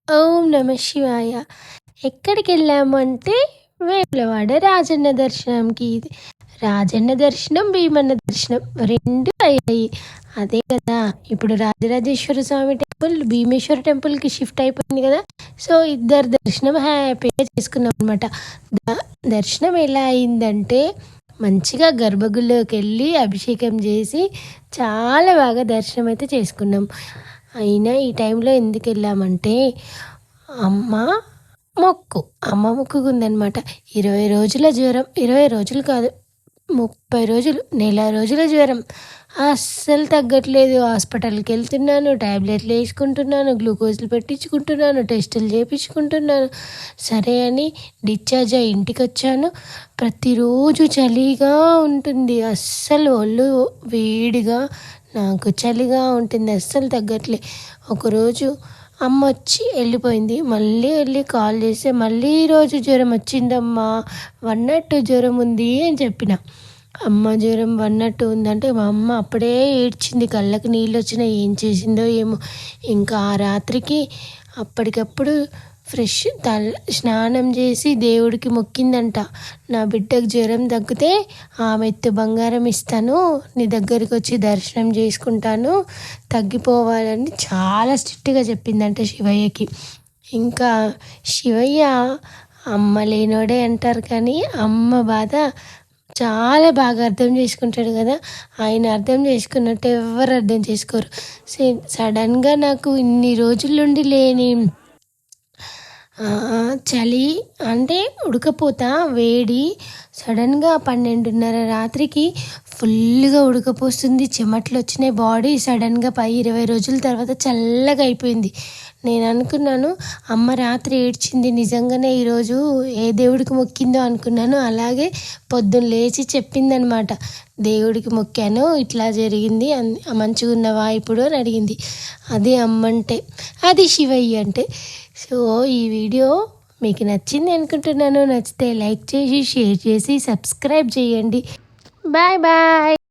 ఓం నమ శివాయ. ఎక్కడికెళ్ళామంటే వేములవాడ రాజన్న దర్శనంకి. రాజన్న దర్శనం, భీమన్న దర్శనం 2 అయ్యాయి. అదే కదా, ఇప్పుడు రాజరాజేశ్వర స్వామి టెంపుల్ భీమేశ్వర టెంపుల్కి షిఫ్ట్ అయిపోయింది కదా. సో ఇద్దరు దర్శనం హ్యాపీగా చేసుకున్నాం అనమాట. దర్శనం ఎలా అయిందంటే, మంచిగా గర్భగుడిలోకి వెళ్ళి అభిషేకం చేసి చాలా బాగా దర్శనం అయితే చేసుకున్నాం. అయినా ఈ టైంలో ఎందుకు వెళ్ళామంటే, అమ్మ అమ్మ మొక్కుకుందనమాట. 20 రోజుల జ్వరం, 20 రోజులు కాదు, 30 రోజులు, నెల రోజుల జ్వరం అస్సలు తగ్గట్లేదు. హాస్పిటల్కి వెళ్తున్నాను, ట్యాబ్లెట్లు వేసుకుంటున్నాను, గ్లూకోజ్లు పెట్టించుకుంటున్నాను, టెస్టులు చేయించుకుంటున్నాను. సరే అని డిశ్చార్జ్ అయ్యి ఇంటికి వచ్చాను. ప్రతిరోజు చలిగా ఉంటుంది, అస్సలు ఒళ్ళు వేడిగా, నాకు చలిగా ఉంటుంది, అస్సలు తగ్గట్లే. ఒకరోజు అమ్మ వచ్చి వెళ్ళిపోయింది. మళ్ళీ వెళ్ళి కాల్ చేస్తే, మళ్ళీ ఈరోజు జ్వరం వచ్చిందమ్మా, 102 జ్వరం ఉంది అని చెప్పిన. అమ్మ జ్వరం 102 ఉందంటే మా అమ్మ అప్పుడే ఏడ్చింది, కళ్ళకి నీళ్ళు వచ్చినా ఏం చేసిందో ఏమో. ఇంకా ఆ రాత్రికి అప్పటికప్పుడు ఫ్రెష్ స్నానం చేసి దేవుడికి మొక్కిందంట. నా బిడ్డకు జ్వరం తగ్గితే ఆమె ఎత్తు బంగారం ఇస్తాను, నీ దగ్గరికి వచ్చి దర్శనం చేసుకుంటాను, తగ్గిపోవాలని చాలా స్ట్రిక్ట్గా చెప్పిందంట శివయ్యకి. ఇంకా శివయ్య అమ్మ లేనోడే అంటారు, కానీ అమ్మ బాధ చాలా బాగా అర్థం చేసుకుంటాడు కదా. ఆయన అర్థం చేసుకున్నట్టు ఎవరు అర్థం చేసుకోరు. సడన్గా నాకు ఇన్ని రోజుల నుండి లేని చలి అంటే ఉడకపోతా, వేడి, సడన్గా 12:30 రాత్రికి ఫుల్గా ఉడకపోస్తుంది, చెమటలు వచ్చినాయి. బాడీ సడన్గా 20 రోజుల తర్వాత చల్లగా అయిపోయింది. నేను అనుకున్నాను, అమ్మ రాత్రి ఏడ్చింది నిజంగానే ఈరోజు ఏ దేవుడికి మొక్కిందో అనుకున్నాను. అలాగే పొద్దున్న లేచి చెప్పిందనమాట, దేవుడికి మొక్కాను, ఇట్లా జరిగింది, మంచిగా ఉన్నవా ఇప్పుడు అని అడిగింది. అది అమ్మంటే, అది శివయ్య అంటే. సో ఈ వీడియో మీకు నచ్చింది అనుకుంటున్నాను. నచ్చితే లైక్ చేసి, షేర్ చేసి, సబ్స్క్రైబ్ చేయండి. Bye bye.